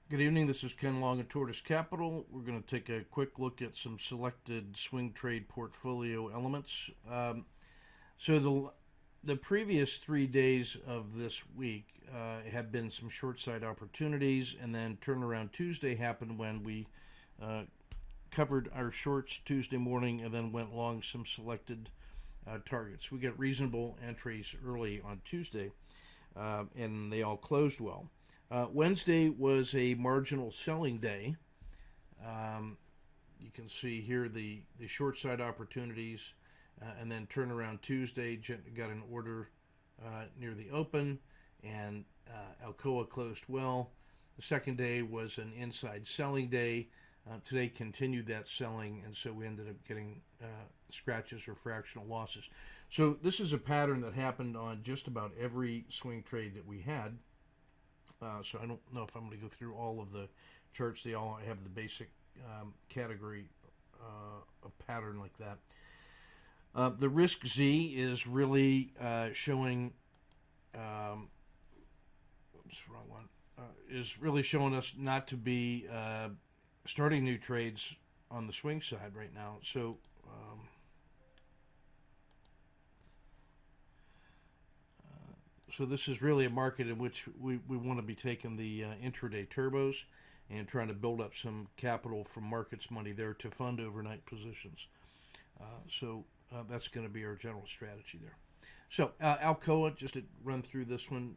Good evening. This is Ken Long at Tortoise Capital. We're going to take a quick look at some selected swing trade portfolio elements. So the previous 3 days of this week have been some short side opportunities, and then turnaround Tuesday happened when we covered our shorts Tuesday morning and then went long some selected targets. We got reasonable entries early on Tuesday, and they all closed well. Wednesday was a marginal selling day. You can see here the short side opportunities, and then turnaround Tuesday got an order near the open, and Alcoa closed well. The second day was an inside selling day. Today continued that selling, and so we ended up getting scratches or fractional losses. So this is a pattern that happened on just about every swing trade that we had. So I don't know if I'm going to go through all of the charts. They all have the basic category of pattern like that. The risk Z is really showing. Oops, wrong one. Is really showing us not to be starting new trades on the swing side right now. So this is really a market in which we want to be taking the intraday turbos and trying to build up some capital from markets money there to fund overnight positions. That's going to be our general strategy there. So Alcoa, just to run through this one,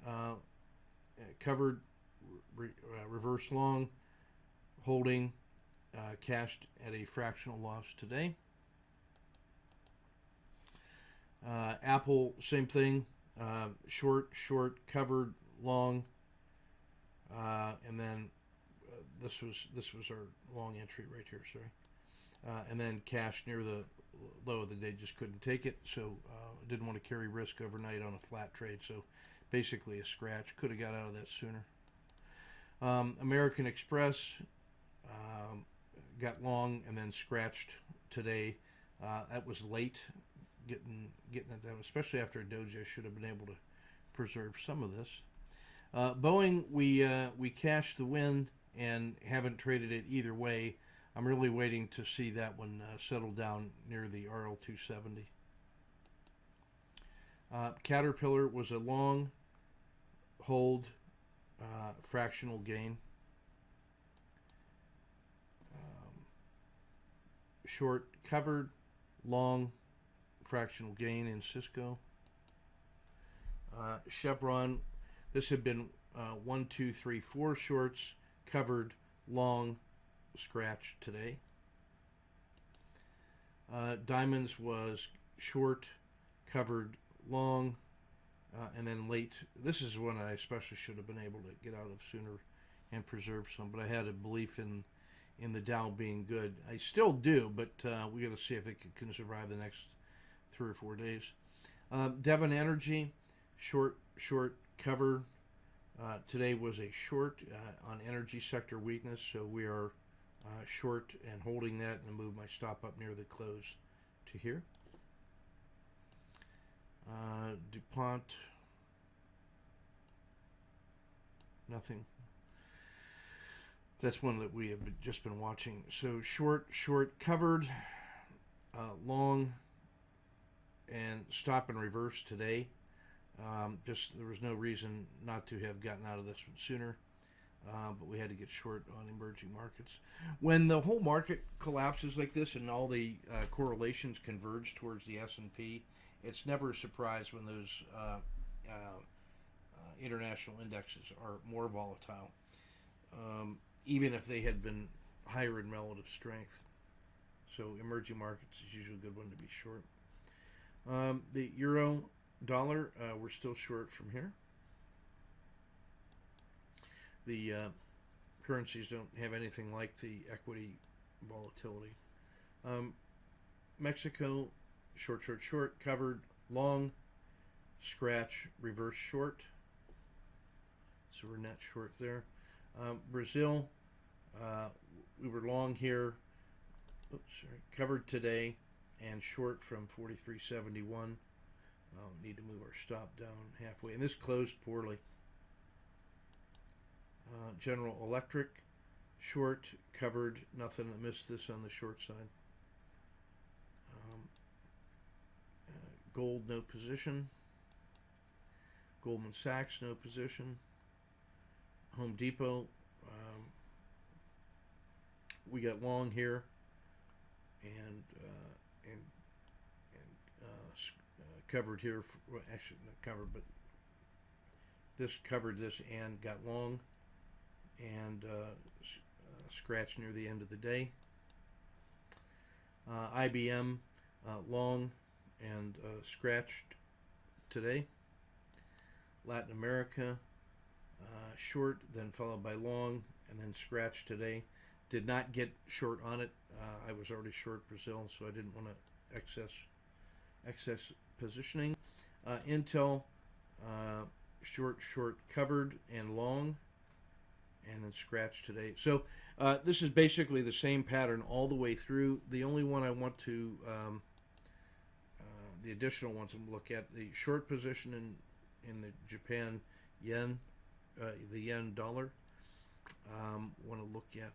covered reverse long, holding, cashed at a fractional loss today. Apple, same thing. Short, covered, long, and then this was our long entry right here. Sorry, and then cash near the low of the day. Just couldn't take it, so didn't want to carry risk overnight on a flat trade. So basically a scratch. Could have got out of that sooner. American Express got long and then scratched today. That was late. Getting at them, especially after a doji. I should have been able to preserve some of this. Boeing, we cashed the win and haven't traded it either way. I'm really waiting to see that one settle down near the RL 270. Caterpillar was a long hold, fractional gain. Short covered, long fractional gain in Cisco. Chevron, this had been 1, 2, 3, 4 shorts, covered, long, scratch today. Diamonds was short, covered, long, and then late. This is one I especially should have been able to get out of sooner and preserve some, but I had a belief in the Dow being good. I still do, but we got to see if it can survive the next 3 or 4 days. Devon Energy, short, cover. Today was a short on energy sector weakness, so we are short and holding that, and move my stop up near the close to here. DuPont, nothing. That's one that we have just been watching. So short, covered, long, and stop and reverse today. Just there was no reason not to have gotten out of this one sooner, but we had to get short on emerging markets. When the whole market collapses like this and all the correlations converge towards the S&P, it's never a surprise when those international indexes are more volatile, even if they had been higher in relative strength. So emerging markets is usually a good one to be short. The euro dollar, we're still short from here. The currencies don't have anything like the equity volatility. Mexico, short, covered, long, scratch, reverse short. So we're net short there. Brazil, we were long here. Covered today and short from 43.71. Need to move our stop down halfway, and this closed poorly. General Electric, short, covered, nothing. I missed this on the short side. Gold, no position. Goldman Sachs, no position. Home Depot, we got long here, and covered here. Well, actually, not covered, but this covered this and got long, and scratched near the end of the day. IBM, long and scratched today. Latin America, short, then followed by long, and then scratched today. Did not get short on it. I was already short Brazil, so I didn't want to excess positioning. Intel, short, covered, and long, and then scratched today. So this is basically the same pattern all the way through. The only one I want to, the additional ones I'm look at, the short position in the Japan yen, the yen dollar. Want to look at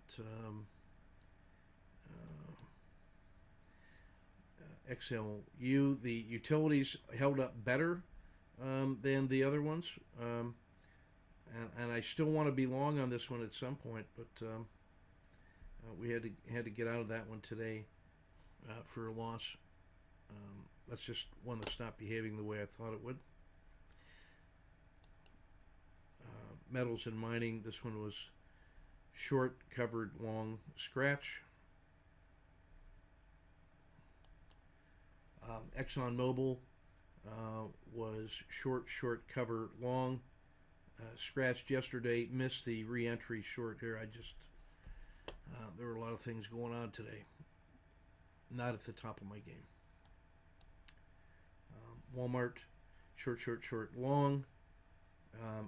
XLU. The utilities held up better than the other ones, and I still want to be long on this one at some point, but we had to get out of that one today for a loss. That's just one that's not behaving the way I thought it would. Metals and mining, this one was short, covered, long, scratch. ExxonMobil was short, cover, long, scratched yesterday, missed the re-entry short here. There were a lot of things going on today. Not at the top of my game. Walmart, short, long.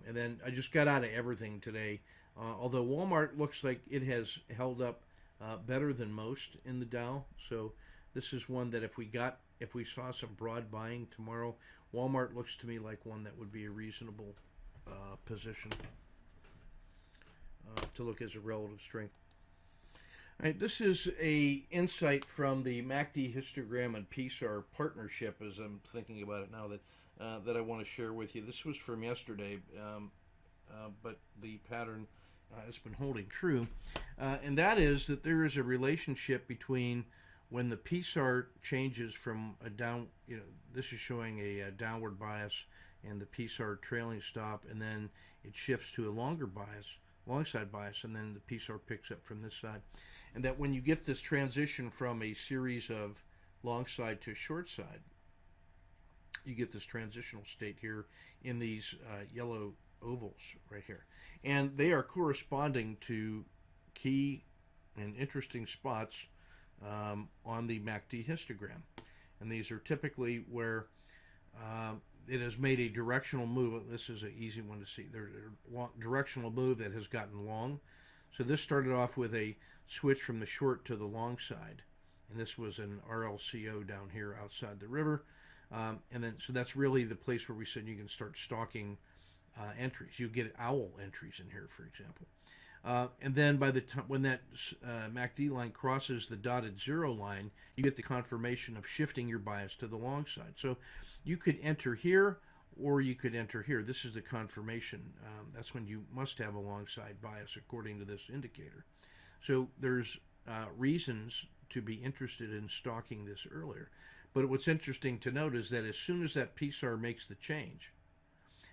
And then I just got out of everything today. Although Walmart looks like it has held up better than most in the Dow. So this is one that if we saw some broad buying tomorrow, Walmart looks to me like one that would be a reasonable position to look as a relative strength. All right, this is a insight from the MACD histogram and PSAR partnership, as I'm thinking about it now, that I want to share with you. This was from yesterday, but the pattern has been holding true, and that is that there is a relationship between when the PSAR changes from a down, this is showing a downward bias and the PSAR trailing stop, and then it shifts to a longer bias, long side bias, and then the PSAR picks up from this side. And that when you get this transition from a series of long side to short side, you get this transitional state here in these yellow ovals right here. And they are corresponding to key and interesting spots on the MACD histogram. And these are typically where it has made a directional move. This is an easy one to see. There's a directional move that has gotten long. So this started off with a switch from the short to the long side. And this was an RLCO down here outside the river. And then, so that's really the place where we said you can start stalking entries. You get owl entries in here, for example. And then by the time when that MACD line crosses the dotted zero line, you get the confirmation of shifting your bias to the long side. So you could enter here, or you could enter here. This is the confirmation. That's when you must have a long side bias according to this indicator. So there's reasons to be interested in stalking this earlier. But what's interesting to note is that as soon as that PSAR makes the change,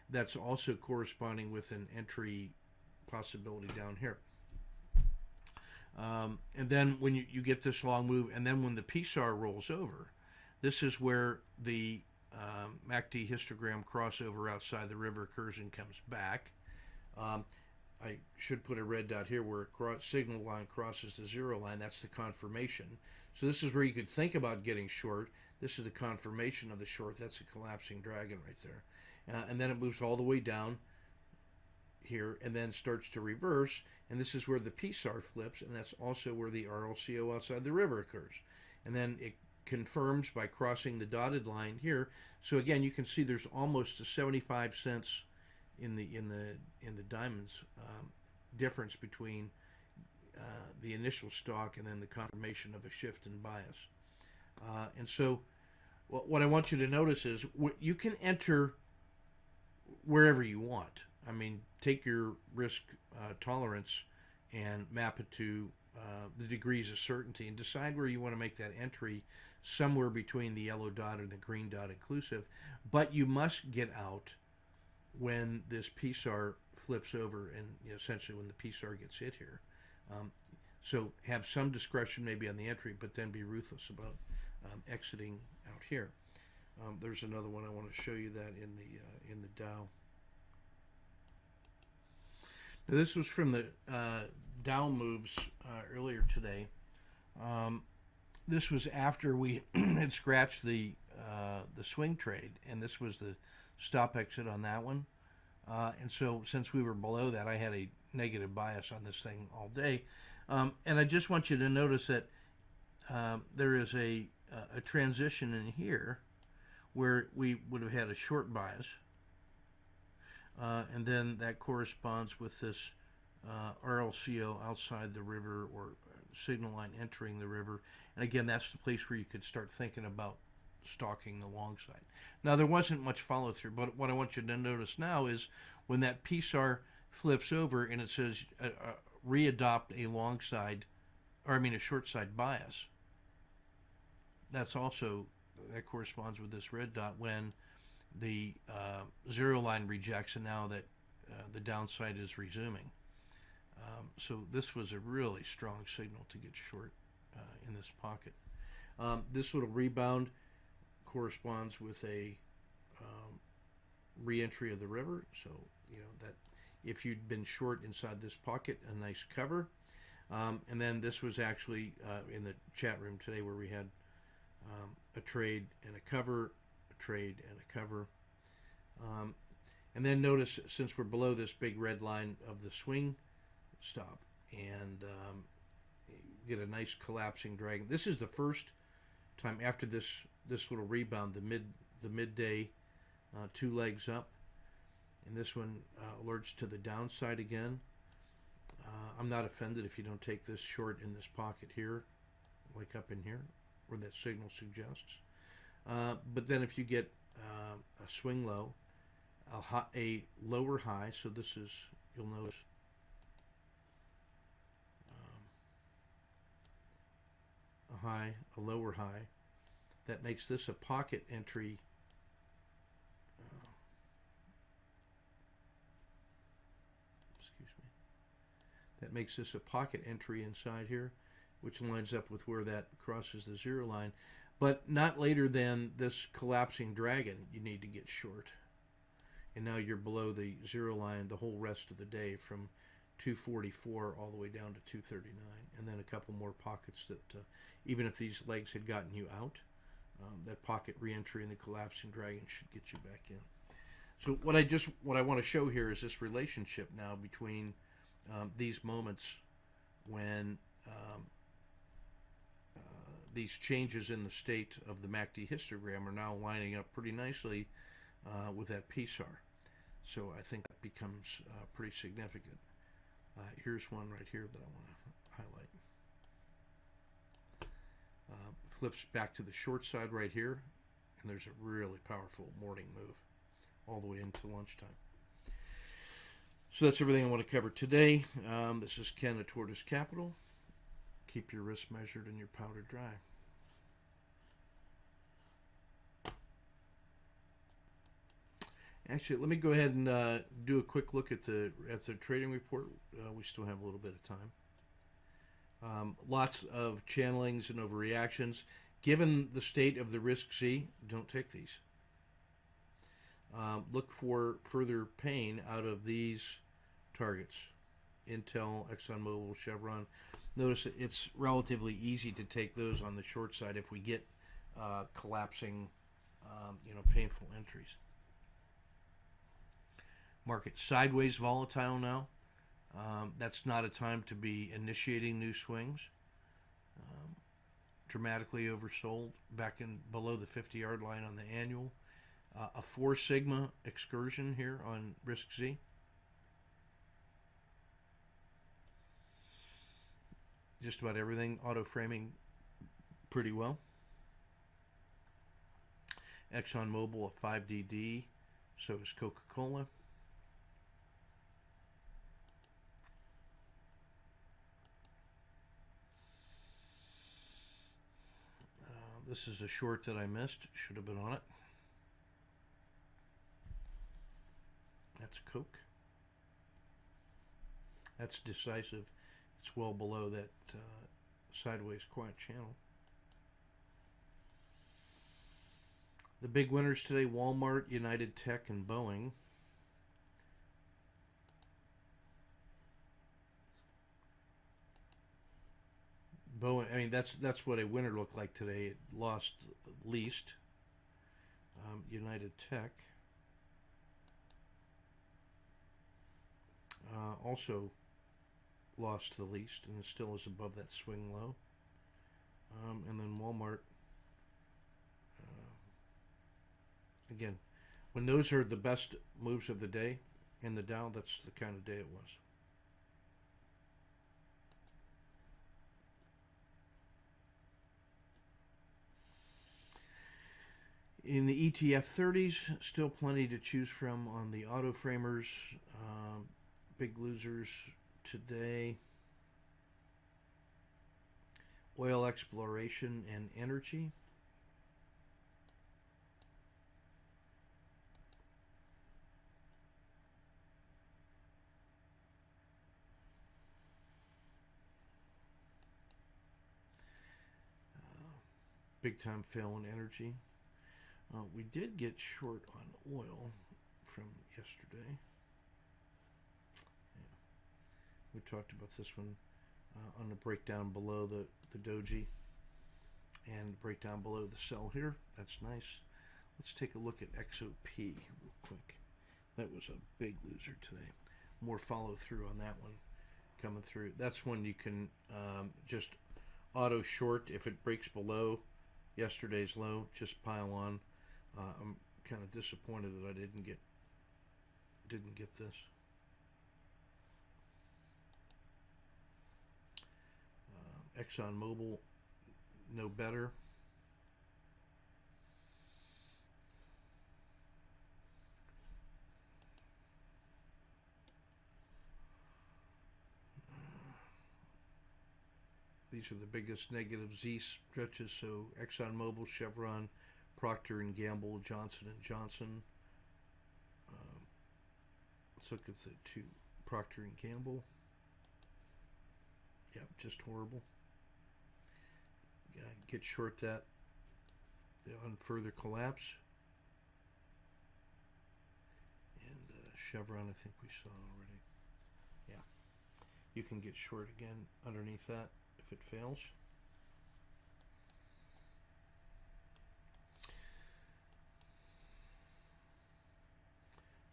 that's also corresponding with an entry possibility down here. And then when you get this long move, and then when the PSAR rolls over, this is where the MACD histogram crossover outside the river occurs and comes back. I should put a red dot here where signal line crosses the zero line. That's the confirmation. So this is where you could think about getting short. This is the confirmation of the short. That's a collapsing dragon right there. And then it moves all the way down here and then starts to reverse. And this is where the PSAR flips, and that's also where the RLCO outside the river occurs. And then it confirms by crossing the dotted line here. So again, you can see there's almost a 75 cents in the diamonds difference between the initial stock and then the confirmation of a shift in bias. And so what I want you to notice is you can enter wherever you want. I mean, take your risk tolerance and map it to the degrees of certainty and decide where you want to make that entry, somewhere between the yellow dot and the green dot inclusive. But you must get out when this PSAR flips over, and essentially when the PSAR gets hit here. So have some discretion maybe on the entry, but then be ruthless about exiting out here. There's another one I want to show you that in the Dow. Now this was from the Dow moves earlier today. This was after we had scratched the swing trade, and this was the stop exit on that one. And so since we were below that, I had a negative bias on this thing all day. And I just want you to notice that there is a transition in here where we would have had a short bias. And then that corresponds with this RLCO outside the river, or signal line entering the river. And again, that's the place where you could start thinking about stalking the long side. Now, there wasn't much follow through, but what I want you to notice now is when that PSAR flips over and it says readopt a long side, or I mean a short side bias, that corresponds with this red dot when the zero line rejects, and now that the downside is resuming. So this was a really strong signal to get short in this pocket. This little rebound corresponds with a re-entry of the river. So that if you'd been short inside this pocket, a nice cover. And then this was actually in the chat room today where we had a trade and a cover, a trade and a cover. And then notice, since we're below this big red line of the swing stop, and get a nice collapsing dragon. This is the first time after this little rebound, the midday 2 legs up, and this one alerts to the downside again. I'm not offended if you don't take this short in this pocket here, like up in here, where that signal suggests. But then if you get a swing low, a lower high, so this is, you'll notice, a high, a lower high, that makes this a pocket entry. That makes this a pocket entry inside here, which lines up with where that crosses the zero line. But not later than this collapsing dragon, you need to get short. And now you're below the zero line the whole rest of the day, from 244 all the way down to 239. And then a couple more pockets that, even if these legs had gotten you out, that pocket reentry and the collapsing dragon should get you back in. So what I want to show here is this relationship now between these moments when these changes in the state of the MACD histogram are now lining up pretty nicely with that PSAR. So I think that becomes pretty significant. Here's one right here that I want to highlight. Flips back to the short side right here, and there's a really powerful morning move all the way into lunchtime. So that's everything I want to cover today. This is Ken at Tortoise Capital. Keep your risk measured and your powder dry. Actually, let me go ahead and do a quick look at the trading report. We still have a little bit of time. Lots of channelings and overreactions. Given the state of the risk Z, don't take these. Look for further pain out of these targets: Intel, ExxonMobil, Chevron. Notice it's relatively easy to take those on the short side if we get collapsing, painful entries. Market sideways volatile now. That's not a time to be initiating new swings. Dramatically oversold, back in below the 50-yard line on the annual. A 4 sigma excursion here on risk Z. just about everything auto framing pretty well. ExxonMobil a 5DD, so is Coca-Cola. This is a short that I missed. Should have been on it. That's Coke. That's decisive. It's well below that sideways quiet channel. The big winners today: Walmart, United Tech, and Boeing. Boeing, I mean, that's what a winner looked like today. It lost least. United Tech also lost the least, and it still is above that swing low. And then Walmart, again, when those are the best moves of the day in the Dow, that's the kind of day it was. In the ETF 30s, still plenty to choose from on the auto framers. Big losers today: oil exploration and energy. Big time fail in energy. We did get short on oil from yesterday. Yeah. We talked about this one on the breakdown below the doji and breakdown below the sell here. That's nice. Let's take a look at XOP real quick. That was a big loser today. More follow through on that one coming through. That's one you can just auto short if it breaks below yesterday's low. Just pile on. I'm kind of disappointed that I didn't get this. ExxonMobil, no better. These are the biggest negative Z stretches. So ExxonMobil, Chevron, Procter and Gamble, Johnson and Johnson. Let's look at the two. Procter and Gamble. Yep, just horrible. Get short that on further collapse. And Chevron, I think we saw already. Yeah, you can get short again underneath that if it fails.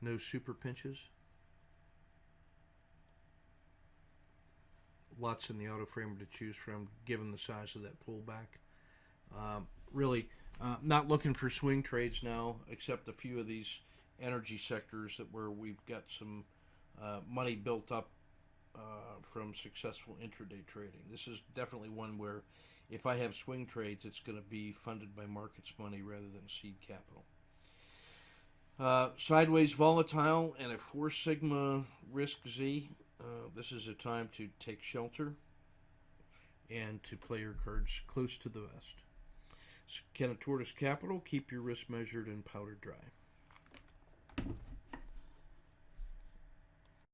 No super pinches. Lots in the auto framer to choose from, given the size of that pullback. Really not looking for swing trades now, except a few of these energy sectors where we've got some money built up from successful intraday trading. This is definitely one where if I have swing trades, it's going to be funded by markets money rather than seed capital. Sideways volatile and a 4 sigma risk Z. This is a time to take shelter and to play your cards close to the vest. Tortoise Capital, keep your risk measured and powder dry.